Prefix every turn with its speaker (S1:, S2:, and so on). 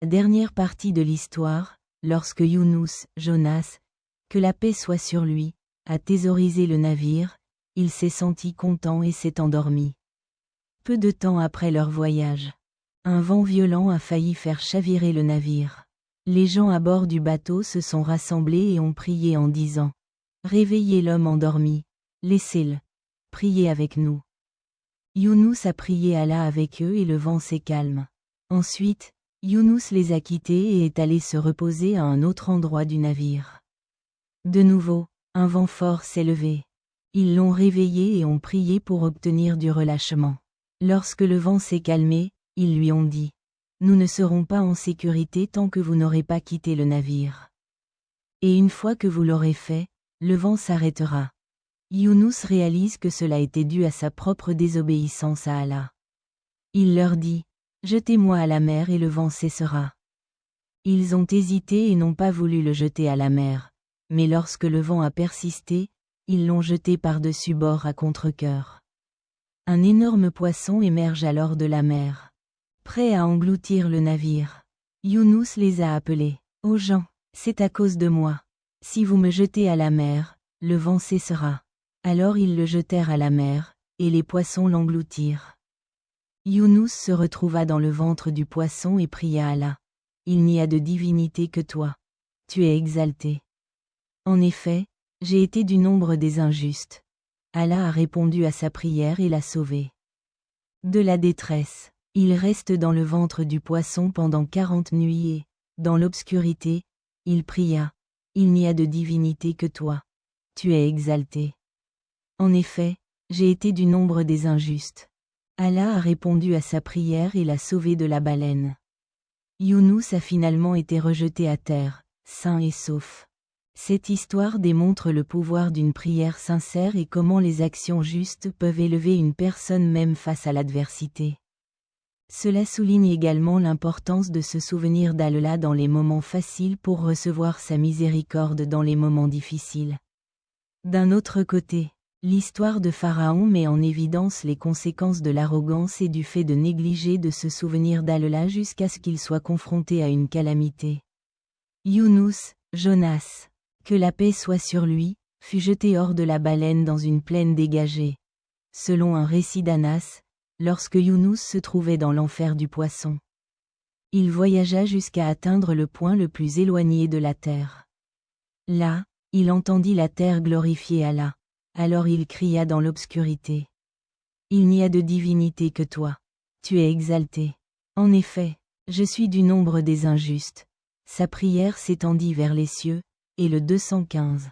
S1: Dernière partie de l'histoire, lorsque Younous, Jonas, que la paix soit sur lui, a thésaurisé le navire, il s'est senti content et s'est endormi. Peu de temps après leur voyage, un vent violent a failli faire chavirer le navire. Les gens à bord du bateau se sont rassemblés et ont prié en disant: Réveillez l'homme endormi, laissez-le prier avec nous. Younous a prié Allah avec eux et le vent s'est calme. Ensuite, Younous les a quittés et est allé se reposer à un autre endroit du navire. De nouveau, un vent fort s'est levé. Ils l'ont réveillé et ont prié pour obtenir du relâchement. Lorsque le vent s'est calmé, ils lui ont dit: Nous ne serons pas en sécurité tant que vous n'aurez pas quitté le navire. Et une fois que vous l'aurez fait, le vent s'arrêtera. Younous réalise que cela était dû à sa propre désobéissance à Allah. Il leur dit: Jetez-moi à la mer et le vent cessera. Ils ont hésité et n'ont pas voulu le jeter à la mer, mais lorsque le vent a persisté, ils l'ont jeté par-dessus bord à contre-cœur. Un énorme poisson émerge alors de la mer, prêt à engloutir le navire. Younous les a appelés: Ô gens, c'est à cause de moi. Si vous me jetez à la mer, le vent cessera. Alors ils le jetèrent à la mer, et les poissons l'engloutirent. Younous se retrouva dans le ventre du poisson et pria Allah: Il n'y a de divinité que toi. Tu es exalté. En effet, j'ai été du nombre des injustes. Allah a répondu à sa prière et l'a sauvé de la détresse. Il reste dans le ventre du poisson pendant 40 nuits et, dans l'obscurité, il pria: Il n'y a de divinité que toi. Tu es exalté. En effet, j'ai été du nombre des injustes. Allah a répondu à sa prière et l'a sauvé de la baleine. Younous a finalement été rejeté à terre, sain et sauf. Cette histoire démontre le pouvoir d'une prière sincère et comment les actions justes peuvent élever une personne même face à l'adversité. Cela souligne également l'importance de se souvenir d'Allah dans les moments faciles pour recevoir sa miséricorde dans les moments difficiles. D'un autre côté, l'histoire de Pharaon met en évidence les conséquences de l'arrogance et du fait de négliger de se souvenir d'Allah jusqu'à ce qu'il soit confronté à une calamité. Younous, Jonas, que la paix soit sur lui, fut jeté hors de la baleine dans une plaine dégagée. Selon un récit d'Anas, lorsque Younous se trouvait dans l'enfer du poisson, il voyagea jusqu'à atteindre le point le plus éloigné de la terre. Là, il entendit la terre glorifier Allah. Alors il cria dans l'obscurité: Il n'y a de divinité que toi. Tu es exalté. En effet, je suis du nombre des injustes. Sa prière s'étendit vers les cieux, et le 215.